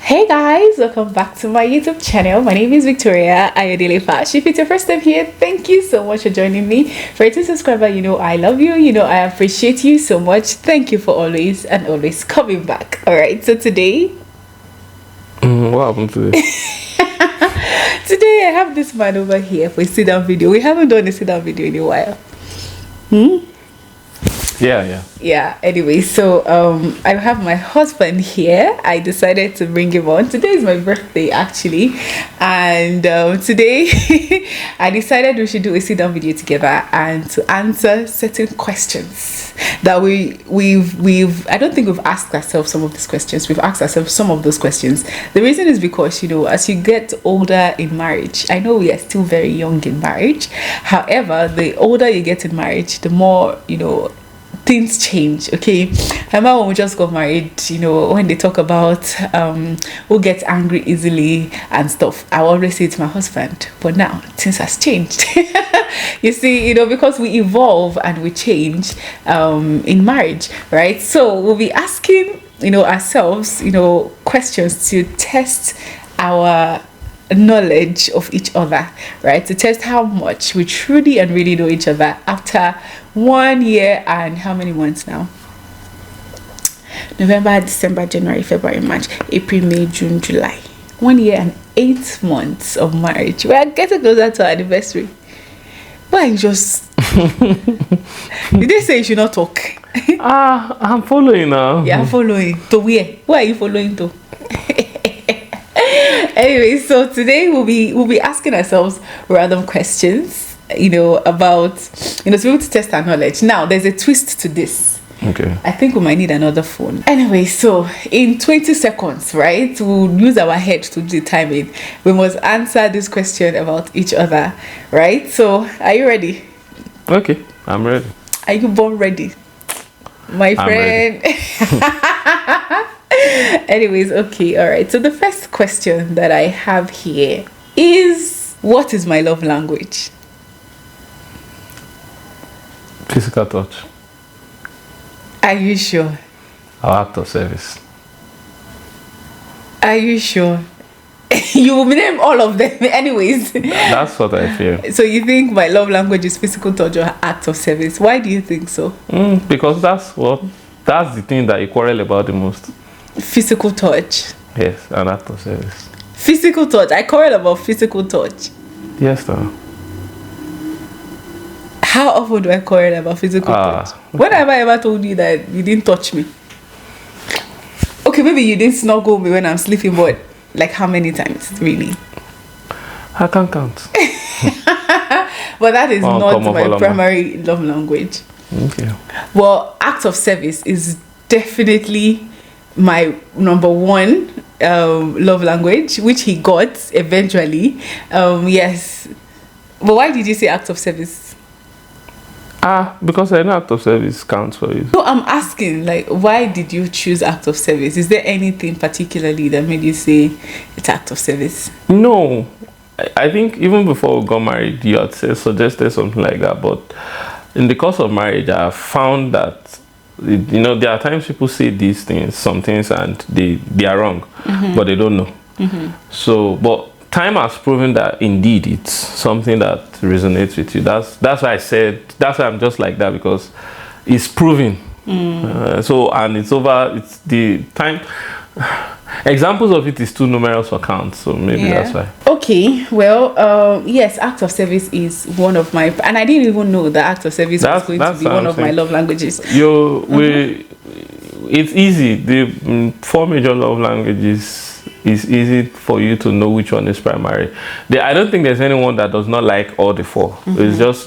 Hey guys, welcome back to my YouTube channel. My name is Victoria Ayodele Fash. If it's your first time here, thank you so much for joining me. For a new subscriber, you know I love you, I appreciate you so much. Thank you for always coming back. All right, so today what happened today? Today I have this man over here for a sit down video. We haven't done a sit down video in a while. Yeah. Anyway, so I have my husband here. I decided to bring him on. Today is my birthday actually, and today I decided we should do a sit down video together and to answer certain questions that we've I don't think we've asked ourselves some of these questions. We've asked ourselves some of those questions. The reason is because as you get older in marriage, I know we are still very young in marriage, however the older you get in marriage, the more things change. Okay, I remember when we just got married, when they talk about who gets angry easily and stuff, I always say to my husband, but now things has changed. You see, because we evolve and we change in marriage, right? So we'll be asking ourselves questions to test our knowledge of each other, right? To test how much we truly and really know each other after 1 year and how many months now? November, December, January, February, March, April, May, June, July. 1 year and 8 months of marriage. We are getting closer to our anniversary. Why you just did they say you should not talk? I'm following now. Yeah, I'm following. To where? Where are you following to? Anyway, so today we'll be asking ourselves random questions, about to be able to test our knowledge. Now, there's a twist to this. Okay. I think we might need another phone. Anyway, so in 20 seconds, right? We'll use our head to do the timing. We must answer this question about each other, right? So, are you ready? Okay, I'm ready. Are you born ready? My friend. Anyways, okay, all right. So the first question that I have here is, what is my love language? Physical touch. Are you sure? Our act of service. Are you sure? You will name all of them anyways. That's what I feel. So you think my love language is physical touch or act of service? Why do you think so? Because that's the thing that you quarrel about the most. Physical touch. Yes, an act of service. Physical touch. I quarrel about physical touch. Yes, sir. How often do I quarrel about physical touch? Okay. When have I ever told you that you didn't touch me? Okay, maybe you didn't snuggle me when I'm sleeping, but like how many times, really? I can't count. But that is not my primary love language. Okay. Well, act of service is definitely my number one love language, which he got eventually. Yes. But why did you say act of service? Because an act of service counts for you. No, I'm asking, why did you choose act of service? Is there anything particularly that made you say it's act of service? No. I think even before we got married, you had suggested something like that. But in the course of marriage, I have found that there are times people say these things, some things, and they are wrong, but they don't know. So, but time has proven that indeed it's something that resonates with you. That's why I said, that's why I'm just like that, because it's proven. And it's over. It's the time. Examples of it is too numerous for count, so maybe that's why. Okay, well, yes, act of service is one of my, and I didn't even know that act of service was going to be one of my love languages. It's easy. The 4 major love languages is easy for you to know which one is primary. I don't think there's anyone that does not like all the 4. It's just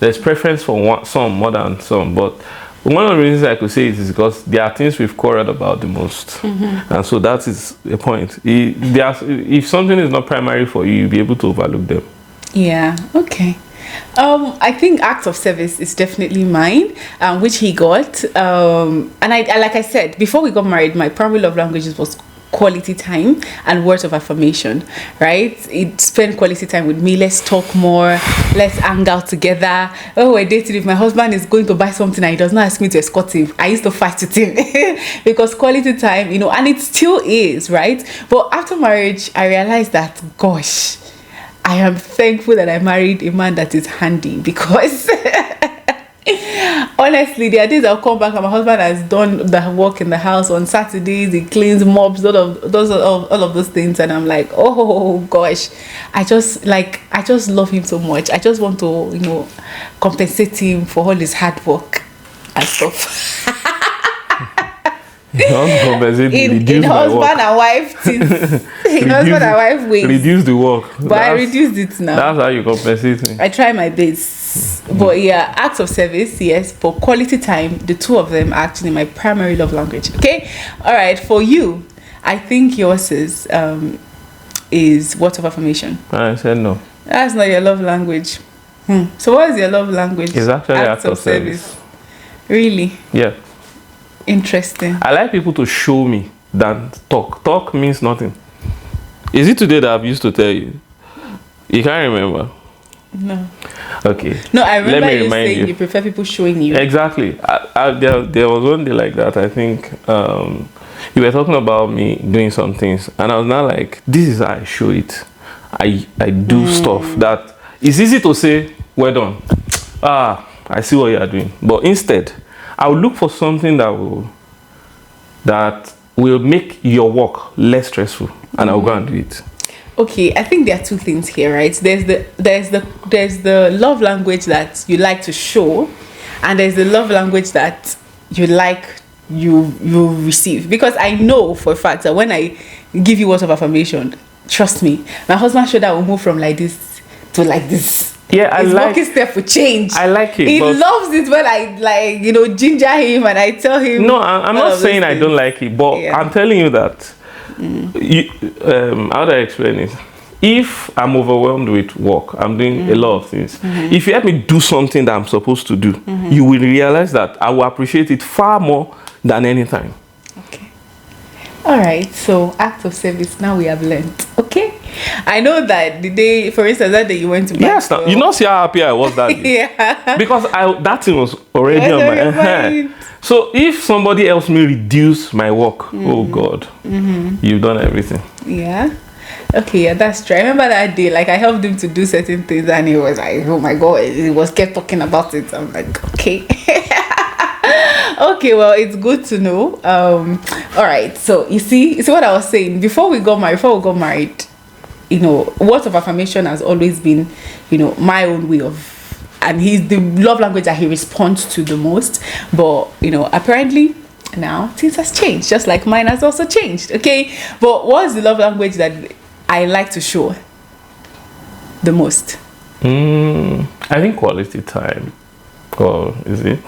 there's preference for some more than some, but one of the reasons I could say it is because there are things we've quarreled about the most. And so that is the point. If something is not primary for you, you'll be able to overlook them. Yeah, okay. I think act of service is definitely mine, which he got. And I like I said, before we got married, my primary love languages was quality time and words of affirmation, right? It spend quality time with me. Let's talk more. Let's hang out together. Oh, we're dating. If my husband is going to buy something and he does not ask me to escort him, I used to fight with him because quality time, you know, and it still is, right? But after marriage, I realized that, gosh, I am thankful that I married a man that is handy, because honestly, there are days I'll come back and my husband has done the work in the house. On Saturdays he cleans, mops, all of those things, and I'm like, oh gosh, I just love him so much. I just want to, you know, compensate him for all his hard work and stuff. In husband and wife things. In husband and wife ways. Reduce the work. But I reduced it now. That's how you compensate me. I try my best. But yeah, acts of service, yes. For quality time, the two of them are actually my primary love language. Okay? Alright, for you, I think yours is words of affirmation. I said no. That's not your love language. So what is your love language? It's actually acts of service. Really? Yeah. Interesting. I like people to show me than talk. Talk means nothing. Is it today that I've used to tell you? You can't remember? No. Okay. No, I remember you saying you prefer people showing you. Exactly. There was one day like that. I think you were talking about me doing some things, and I was not like, this is how I show it. I do stuff that it's easy to say, well done. I see what you are doing. But instead, I will look for something that will make your work less stressful, and I'll go and do it. Okay, I think there are two things here, right? There's the love language that you like to show, and there's the love language that you receive. Because I know for a fact that when I give you words of affirmation, trust me, my husband's shoulder will move from like this to like this. Yeah, his walking step will change. I like it. He loves it when I ginger him and I tell him. No, I'm not saying I don't like it, but yeah. I'm telling you that. How do I explain it? If I'm overwhelmed with work, I'm doing a lot of things. If you help me do something that I'm supposed to do, you will realize that I will appreciate it far more than any time. Okay. All right. So act of service. Now we have learned. Okay. I know that the day, for instance, that day you went to yes, now, you know, see how happy I was that day. Yeah. Because that thing was already on my hand. So if somebody else may reduce my work, oh God, you've done everything. Yeah. Okay, yeah, that's true. I remember that day, like I helped him to do certain things, and he was like, oh my God, he was kept talking about it. I'm like, okay. Okay, well, it's good to know. All right, so you see what I was saying before we got married, you know, words of affirmation has always been, you know, my own way of, and he's the love language that he responds to the most. But you know, apparently now things has changed, just like mine has also changed. Okay, but what's the love language that I like to show the most? I think quality time. Or is it?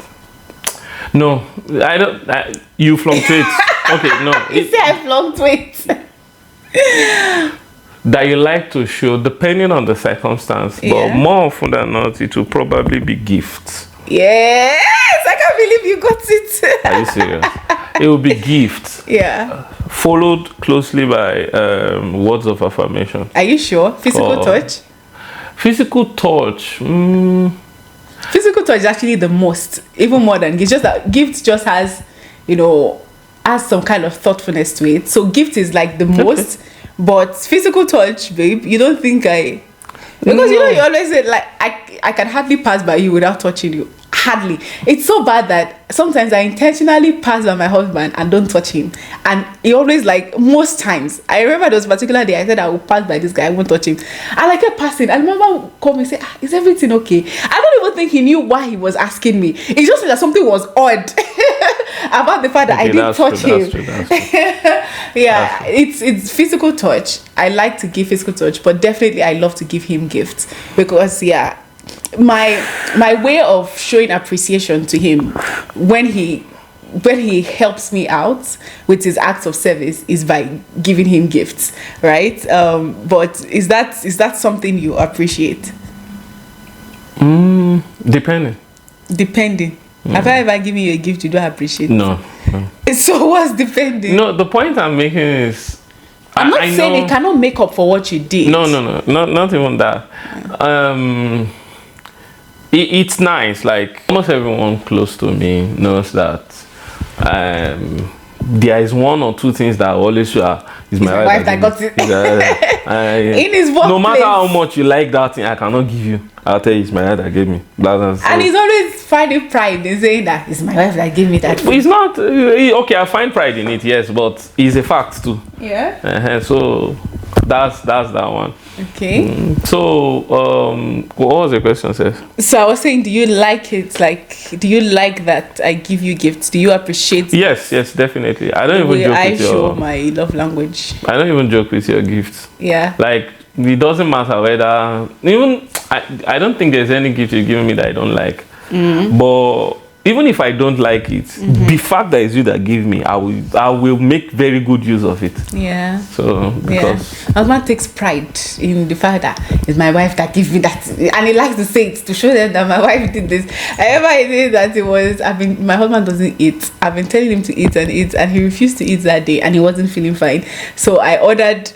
No, I don't. You fluctuate. Okay, no. You say I fluctuate. That you like to show depending on the circumstance, but more often than not, it will probably be gifts. Yes, I can't believe you got it. Are you serious? It will be gifts. Yeah. Followed closely by words of affirmation. Are you sure? Physical touch? Physical touch. Physical touch is actually the most, even more than gift. Just that gift just has, you know, has some kind of thoughtfulness to it. So gift is like the most, but physical touch, babe, you don't think because you know you always say like I can hardly pass by you without touching you. Hardly. It's so bad that sometimes I intentionally pass by my husband and don't touch him, and he always, like, most times, I remember there was a particular day I said I will pass by this guy, I won't touch him, and I kept passing. I remember coming and say, is everything okay? I don't even think he knew why he was asking me. It's just that something was odd about the fact that I didn't touch him. That's true. Yeah, it's physical touch. I like to give physical touch, but definitely I love to give him gifts, because my way of showing appreciation to him when he helps me out with his acts of service is by giving him gifts, right? But is that something you appreciate? Depending. Have I ever given you a gift you don't appreciate? No. So what's depending? No, the point I'm making is I'm not saying it cannot make up for what you did. No, not even that. It's nice. Like almost everyone close to me knows that there is one or two things that I always show. Is my wife that got it. In his workplace. No matter how much you like that thing, I cannot give you. I'll tell you, it's my wife that gave me. And he's always finding pride in saying that it's my wife that gave me that. It's not okay. I find pride in it, yes, but it's a fact too. Yeah. So that's that one. Okay. So what was the question, Seth? So I was saying, do you like it? Like, do you like that I give you gifts? Do you appreciate it? Yes, definitely. I don't even joke with show my love language. I don't even joke with your gifts. Yeah. Like, it doesn't matter whether even I don't think there's any gift you're giving me that I don't like. But even if I don't like it, the fact that it's you that give me, I will make very good use of it. Yeah. So because husband takes pride in the fact that it's my wife that gives me that, and he likes to say it to show them that my wife did this. However, I did that my husband doesn't eat. I've been telling him to eat, and he refused to eat that day, and he wasn't feeling fine. So I ordered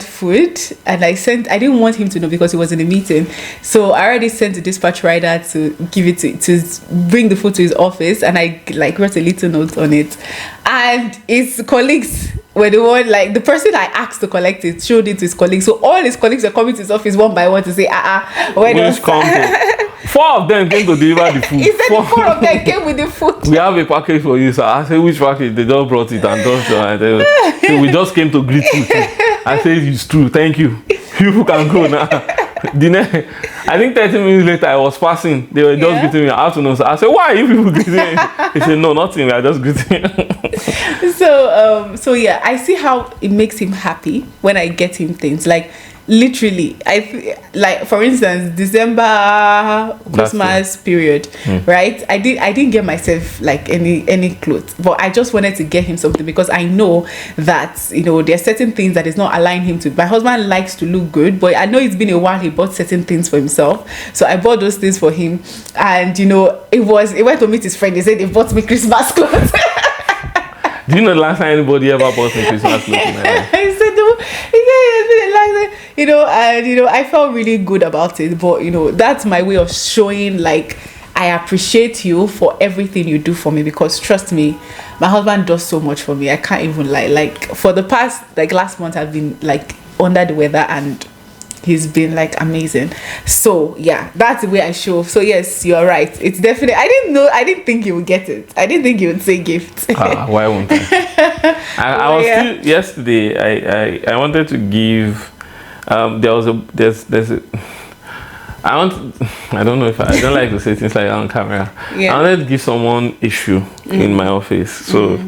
food, and I didn't want him to know because he was in a meeting. So I already sent the dispatch rider to give it to bring the food to his office, and I wrote a little note on it, and his colleagues were the one, the person I asked to collect it showed it to his colleagues. So all his colleagues are coming to his office one by one to say, four of them came to deliver the food. He said four of them came with the food. We have a package for you, sir. I said, which package? They just brought it and don't show. So we just came to greet you too. I said, it's true, thank you. You can go now. I think 30 minutes later I was passing. They were just greeting me afternoon. So I said, why are you people greeting me? He said, no, nothing. We are just greeting you. So yeah, I see how it makes him happy when I get him things. Like literally, for instance, December Christmas period, right? I didn't get myself any clothes, but I just wanted to get him something because I know that there are certain things that is not aligned him to. My husband likes to look good, but I know it's been a while he bought certain things for himself, so I bought those things for him. And he went to meet his friend. He said they bought me Christmas clothes. Do you know the last time anybody ever bought me Christmas clothes? He said I felt really good about it, but that's my way of showing I appreciate you for everything you do for me, because trust me, my husband does so much for me. I can't even lie. For the past last month I've been under the weather, and he's been amazing. So yeah, that's the way I show. So yes, you're right. It's definitely, I didn't think you would get it. I didn't think you would say gift. Why won't I? I was still yesterday. I wanted to give. I don't know if I don't like to say things like that on camera. I wanted to give someone a shoe in my office. So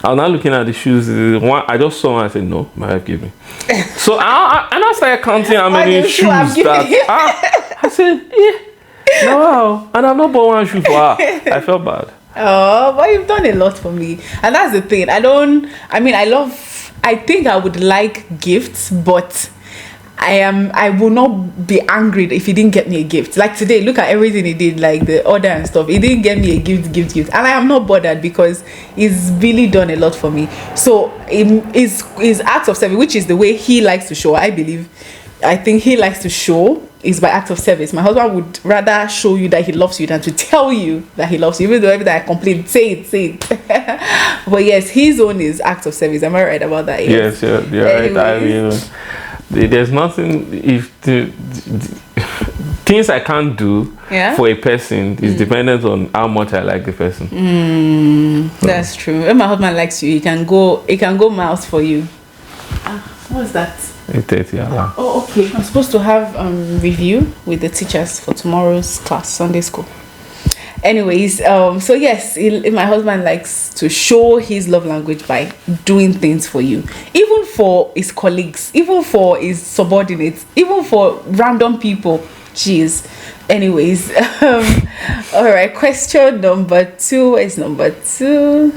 I was not looking at the shoes. One I just saw one. I said, no, my wife gave me. So I started counting how many shoes that. I said, yeah, no, and I've not bought one shoe for her. I felt bad. Oh, but you've done a lot for me, and that's the thing. I think I would like gifts, but I will not be angry if he didn't get me a gift. Like today, look at everything he did, the order and stuff. He didn't get me a gift, and I am not bothered because he's really done a lot for me. So his acts of service, which is the way he likes to show, I think he likes to show is by act of service. My husband would rather show you that he loves you than to tell you that he loves you, even though every time I complain, say it. But yes, his own is act of service. Am I right about that? Yes, you're right. I mean, there's nothing, things I can't do for a person is dependent on how much I like the person. That's true. When my husband likes you, he can go miles for you. What's that? 8:30. Oh, okay. I'm supposed to have review with the teachers for tomorrow's class, Sunday school. Anyways, so yes, my husband likes to show his love language by doing things for you, even for his colleagues, even for his subordinates, even for random people. Jeez. Anyways, all right. Question number 2 is number 2.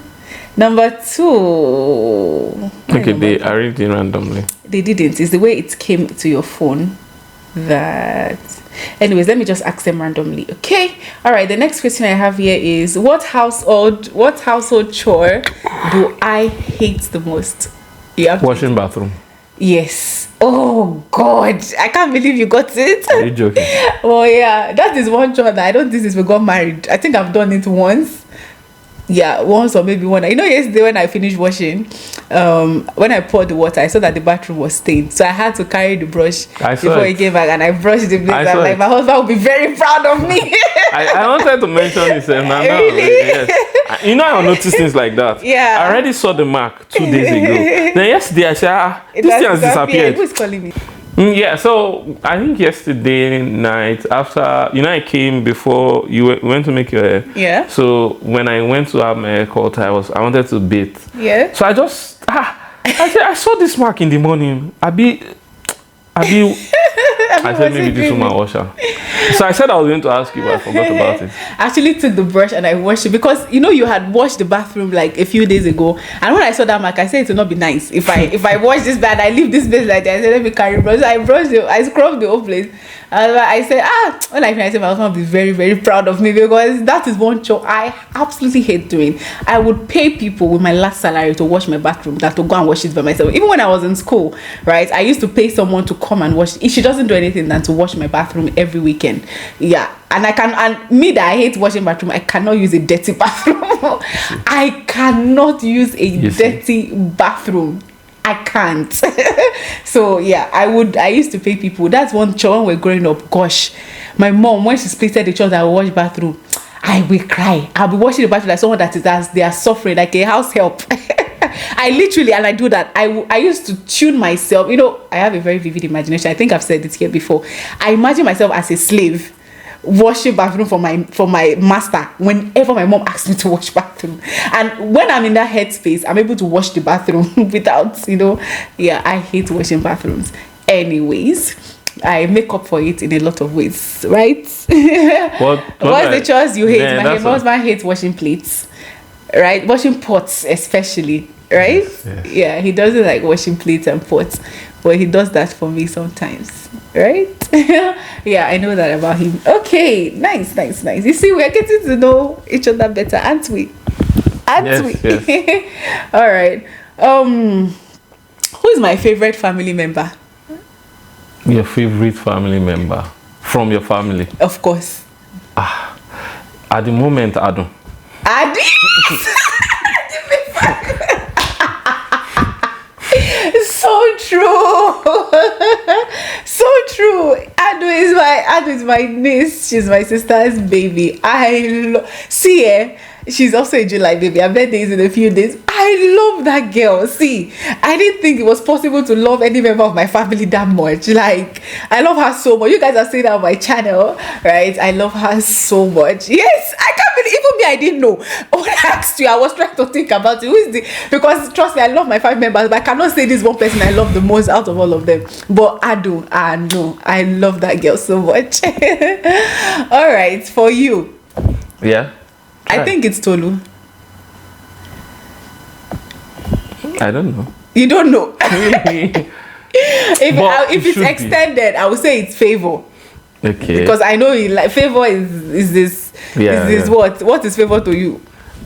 Okay, they arranged it randomly. They didn't. It's the way it came to your phone that. Anyways, let me just ask them randomly. Okay. All right. The next question I have here is what household chore do I hate the most? You have to Washing bathroom. Yes. Oh God, I can't believe you got it. Are you joking? Oh yeah, that is one chore that I don't think since we got married. I think I've done it once. Yeah, once or maybe one. You know, yesterday when I finished washing, when I poured the water, I saw that the bathroom was stained, so I had to carry the brush before he came back, and I brushed the place. I'm like, my husband will be very proud of me. I wanted to mention this, man. Really? Yes. You know, I noticed things like that. Yeah. I already saw the mark 2 days ago. Then yesterday, I said, this thing has disappeared. Who's calling me? Yeah, so I think yesterday night after, I came before you went to make your hair. Yeah. So when I went to have my hair cut, I wanted to bathe. Yeah. So I said, I saw this mark in the morning. I said maybe this woman washer. So I said I was going to ask you, but I forgot about it. I actually took the brush and I washed it because you had washed the bathroom like a few days ago, and when I saw that mark, I said it would not be nice if I wash this bed, I leave this place like that. I said let me carry brush. So I scrubbed the whole place. I said when I finished, my husband will be very, very proud of me, because that is one chore I absolutely hate doing. I would pay people with my last salary to wash my bathroom than to go and wash it by myself. Even when I was in school, right, I used to pay someone to come and wash. She doesn't do anything than to wash my bathroom every weekend. Yeah. And me that I hate washing bathroom, I cannot use a dirty bathroom. I cannot use a dirty bathroom. I can't. So yeah, I used to pay people. That's one chore when we're growing up. Gosh, my mom, when she splitted the chores that I wash bathroom, I will cry. I'll be washing the bathroom like someone they are suffering, like a house help. I literally, and I do that. I used to tune myself. I have a very vivid imagination. I think I've said it here before. I imagine myself as a slave washing bathroom for my master whenever my mom asks me to wash bathroom, and when I'm in that headspace, I'm able to wash the bathroom without I hate washing bathrooms. Anyways, I make up for it in a lot of ways, right? What's the chores you hate? Yeah, my husband hates washing plates, right? Washing pots especially, right? Yes. Yeah, he doesn't like washing plates and pots, but he does that for me sometimes, right? Yeah, I know that about him. Okay, nice. You see, we're getting to know each other better, aren't we? Yes. All right. Who is my favorite family member? Your favorite family member from your family? Of course. At the moment, Adu. So true. Adu is my niece. She's my sister's baby. She's also a July baby. Her birthday is in a few days. I love that girl. See, I didn't think it was possible to love any member of my family that much. Like, I love her so much. You guys are seeing that on my channel, right? I love her so much. Yes, I can't believe, even me, I didn't know. When I asked you, I was trying to think about it. Because trust me, I love my 5 members, but I cannot say this one person I love the most out of all of them. But Adu, no, I love that girl so much. All right, for you. Yeah. I think it's Tolu. I don't know. You don't know. If it's extended, I would say it's Favor. Okay. Because I know Favor is this. Yeah, is this what is Favor to you?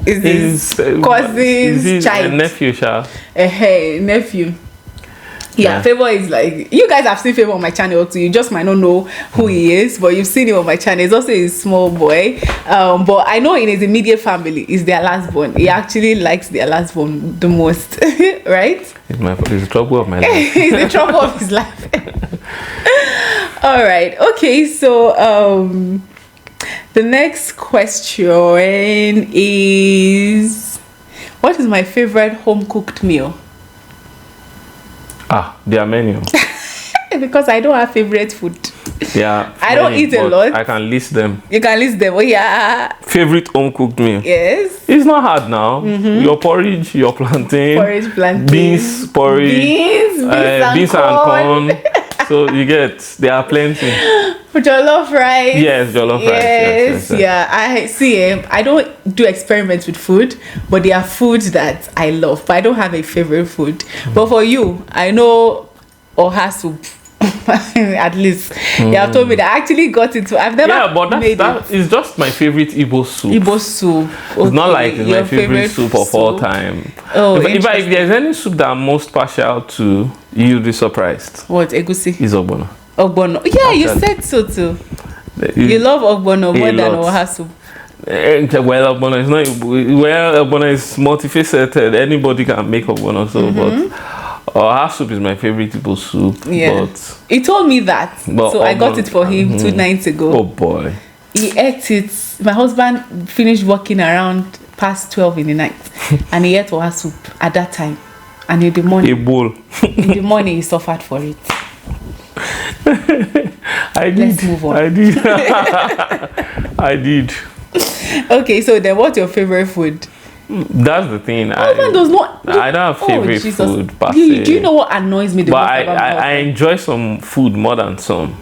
Is this cousin's child? Nephew, child. Nephew. Yeah, Favor is like, you guys have seen Favor on my channel too. You just might not know who he is, but you've seen him on my channel. He's also a small boy. But I know in his immediate family, he's their last born. He actually likes their last born the most, right? He's the trouble of my life. He's the trouble of his life. All right. Okay, so the next question is, what is my favorite home cooked meal? There are many. Because I don't have favorite food. Yeah, I don't eat a lot. I can list them. You can list them. Oh yeah. Favorite home cooked meal. Yes. It's not hard now. Your porridge, your plantain. Beans porridge. Beans and corn. So you get, there are plenty. Jollof rice. Yes, jollof rice. Yes. Yeah. I see. I don't do experiments with food, but there are foods that I love. But I don't have a favorite food. But for you, I know oha soup. At least you have told me that. I actually got it. I've never. Yeah, but that is just my favorite Igbo soup. Igbo soup. Okay. It's not like it's my favorite soup of all time. Oh, if there's any soup that I'm most partial to, you'll be surprised. What, egusi? Is ogbono. Ogbono. Yeah, you said so too. You love ogbono more than oha soup. Well, ogbono is not. Well, ogbono is multifaceted. Anybody can make ogbono, so but oha soup is my favorite Igbo soup. Yeah. But he told me that, so I got it for him 2 nights ago. Oh boy. He ate it. My husband finished working around past 12 in the night, and he ate oha soup at that time. And in the morning, a bowl. in the morning, he suffered for it. Let's move on. I did. I did. Okay, so then what's your favorite food? That's the thing. I don't have favorite food. Do you know what annoys me the most about I enjoy some food more than some.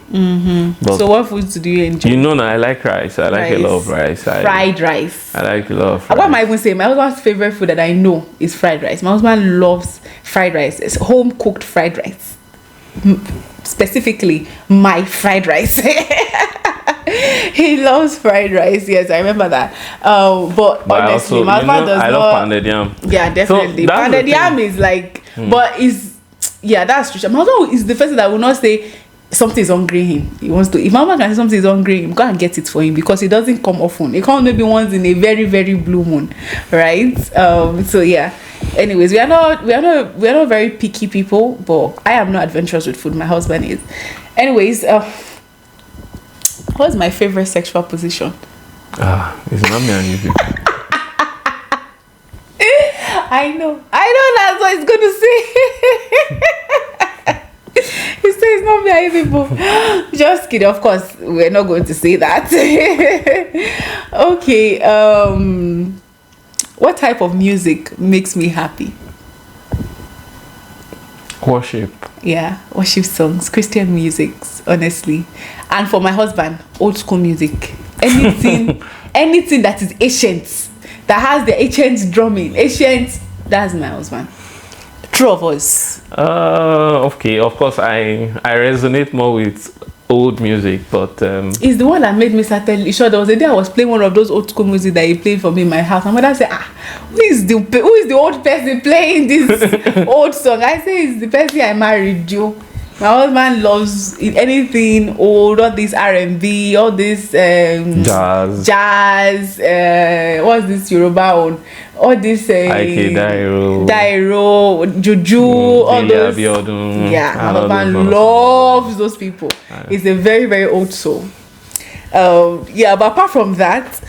So what foods do you enjoy? You know, I like rice. I like a lot of rice. Fried rice. I like a lot of rice. What am I even saying? My husband's favorite food that I know is fried rice. My husband loves fried rice. It's home cooked fried rice. Specifically, my fried rice. He loves fried rice. Yes, I remember that. But honestly, my husband does not. I love pounded yam. Yeah, definitely. So pounded yam is like, but that's true. My husband is the person that will not say something is hungry him. He wants to. If my husband can say something is hungry him, go and get it for him, because it doesn't come often. It comes maybe once in a very, very blue moon, right? So yeah. Anyways, we are not very picky people, but I am not adventurous with food. My husband is. Anyways, what's my favorite sexual position? It's not me and you. I know that's what he's gonna say. He says not me and you people. Just kidding, of course, we're not going to say that. Okay, what type of music makes me happy? Worship. Yeah, worship songs, Christian musics, honestly. And for my husband, old school music. Anything that is ancient, that has the ancient drumming, that's my husband. True of us. Okay, of course I resonate more with old music, but it's the one that made me start telling you. Sure, there was a day I was playing one of those old school music that he played for me in my house. My mother said, who is the old person playing this old song? I say, it's the person I married, Joe. My husband loves anything old, all this R&B, all this jazz, what's this Yoruba one? All this Dairo, Juju, all those. Yeah, my husband loves those people. It's a very, very old soul. Yeah, but apart from that,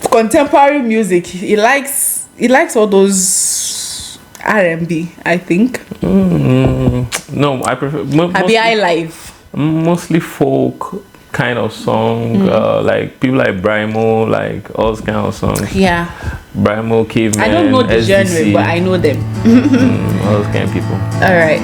contemporary music, he likes all those R&B, I think. No, I prefer high life. Mostly folk kind of song, like people like Brimo, like all those kind of songs. Yeah. Brimo, Caveman. I don't know the genre, but I know them. All those kind of people. All right.